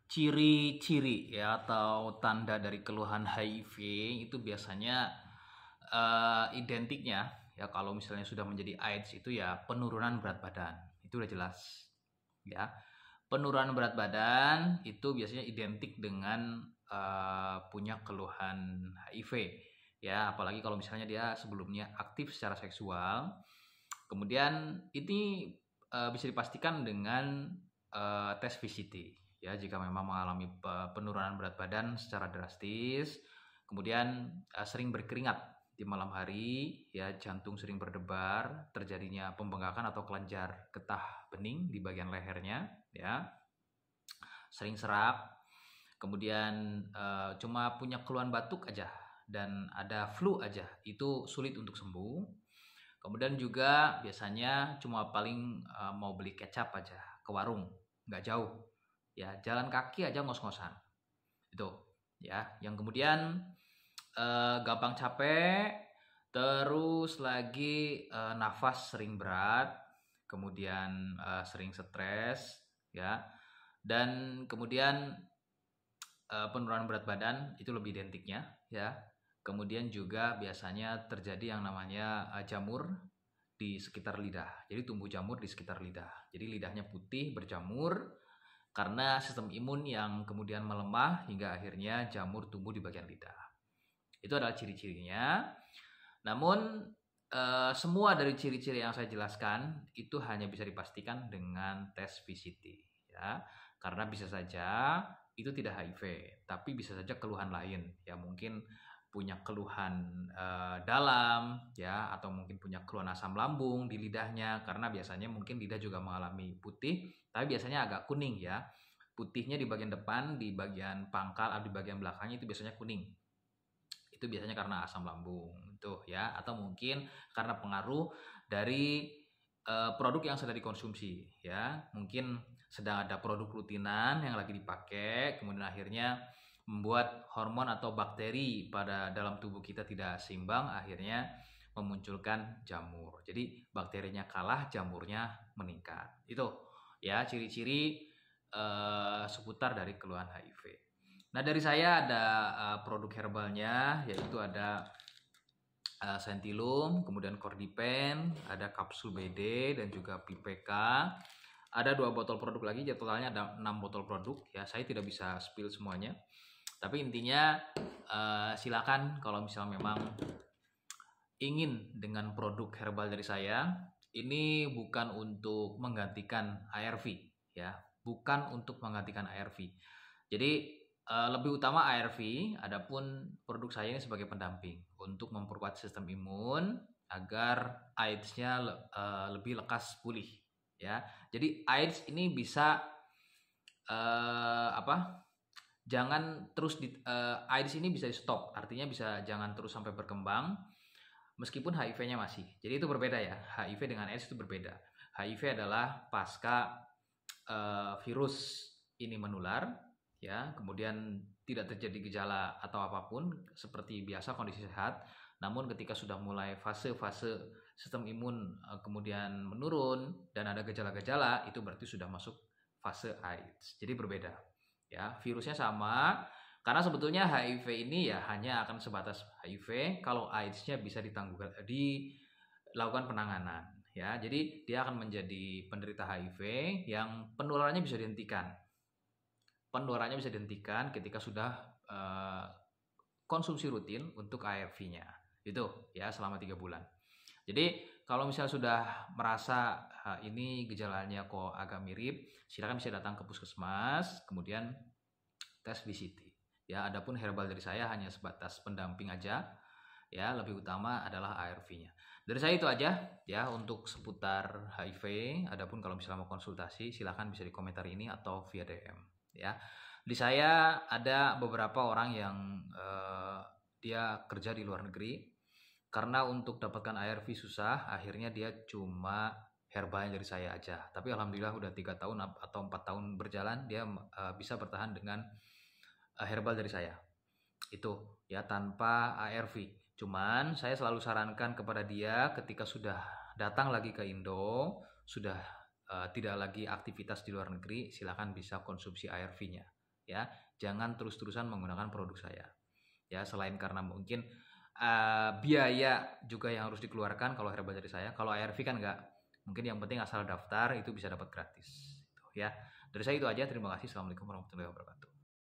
Ciri-ciri ya atau tanda dari keluhan HIV itu biasanya identiknya ya kalau misalnya sudah menjadi AIDS itu ya penurunan berat badan. Itu udah jelas. Ya. Penurunan berat badan itu biasanya identik dengan punya keluhan HIV. Ya, apalagi kalau misalnya dia sebelumnya aktif secara seksual. Kemudian ini bisa dipastikan dengan tes VCT. Ya, jika memang mengalami penurunan berat badan secara drastis, kemudian sering berkeringat di malam hari, ya jantung sering berdebar, terjadinya pembengkakan atau kelenjar getah bening di bagian lehernya, ya sering serak, kemudian cuma punya keluhan batuk aja dan ada flu aja, itu sulit untuk sembuh. Kemudian juga biasanya cuma paling mau beli kecap aja ke warung, nggak jauh, ya jalan kaki aja ngos-ngosan, itu ya. Yang kemudian gampang capek, terus lagi nafas sering berat, kemudian sering stres, ya, dan kemudian penurunan berat badan itu lebih identiknya, ya. Kemudian juga biasanya terjadi yang namanya jamur di sekitar lidah. Jadi tumbuh jamur di sekitar lidah. Jadi lidahnya putih berjamur karena sistem imun yang kemudian melemah hingga akhirnya jamur tumbuh di bagian lidah. Itu adalah ciri-cirinya. Namun semua dari ciri-ciri yang saya jelaskan itu hanya bisa dipastikan dengan tes VCT, ya. Karena bisa saja itu tidak HIV, tapi bisa saja keluhan lain, ya mungkin punya keluhan dalam, ya, atau mungkin punya keluhan asam lambung di lidahnya, karena biasanya mungkin lidah juga mengalami putih, tapi biasanya agak kuning, ya. Putihnya di bagian depan, di bagian pangkal, atau di bagian belakangnya itu biasanya kuning. Itu biasanya karena asam lambung, tuh ya, atau mungkin karena pengaruh dari produk yang sedang dikonsumsi, ya. Mungkin sedang ada produk rutinan yang lagi dipakai, kemudian akhirnya membuat hormon atau bakteri pada dalam tubuh kita tidak seimbang, akhirnya memunculkan jamur. Jadi bakterinya kalah, jamurnya meningkat. Itu ya ciri-ciri seputar dari keluhan HIV. Nah, dari saya ada produk herbalnya, yaitu ada Sentilum, kemudian Cordypen, ada kapsul BD dan juga PPK. Ada 2 botol produk lagi, jadi totalnya ada 6 botol produk. Ya, saya tidak bisa spill semuanya. Tapi intinya silakan kalau misal memang ingin dengan produk herbal dari saya, ini bukan untuk menggantikan ARV, ya, bukan untuk menggantikan ARV. Jadi lebih utama ARV, adapun produk saya ini sebagai pendamping untuk memperkuat sistem imun agar AIDS-nya lebih lekas pulih, ya. Jadi AIDS ini bisa jangan terus AIDS ini bisa di stop, artinya bisa jangan terus sampai berkembang meskipun HIV-nya masih. Jadi itu berbeda ya. HIV dengan AIDS itu berbeda. HIV adalah pasca virus ini menular, ya, kemudian tidak terjadi gejala atau apapun, seperti biasa kondisi sehat. Namun ketika sudah mulai fase-fase sistem imun kemudian menurun dan ada gejala-gejala, itu berarti sudah masuk fase AIDS. Jadi berbeda. Ya, virusnya sama. Karena sebetulnya HIV ini ya hanya akan sebatas HIV, kalau AIDS-nya bisa dilakukan penanganan, ya. Jadi dia akan menjadi penderita HIV yang penularannya bisa dihentikan. Penularannya bisa dihentikan ketika sudah konsumsi rutin untuk ARV-nya. Itu ya selama 3 bulan. Jadi kalau misalnya sudah merasa ini gejalanya kok agak mirip, silakan bisa datang ke puskesmas, kemudian tes VCT. Ya, adapun herbal dari saya hanya sebatas pendamping aja. Ya, lebih utama adalah ARV-nya. Dari saya itu aja ya untuk seputar HIV. Adapun kalau misalnya mau konsultasi, silakan bisa di komentar ini atau via DM. Ya, di saya ada beberapa orang yang dia kerja di luar negeri. Karena untuk dapatkan ARV susah, akhirnya dia cuma herbalnya dari saya aja. Tapi alhamdulillah udah 3 tahun atau 4 tahun berjalan, dia bisa bertahan dengan herbal dari saya itu ya tanpa ARV. Cuman saya selalu sarankan kepada dia ketika sudah datang lagi ke Indo, sudah tidak lagi aktivitas di luar negeri, silakan bisa konsumsi ARV-nya ya. Jangan terus-terusan menggunakan produk saya. Ya, selain karena mungkin biaya juga yang harus dikeluarkan kalau herbal dari saya. Kalau ARV kan enggak. Mungkin yang penting asal daftar itu bisa dapat gratis. Gitu, ya. Dari saya itu aja. Terima kasih. Assalamualaikum warahmatullahi wabarakatuh.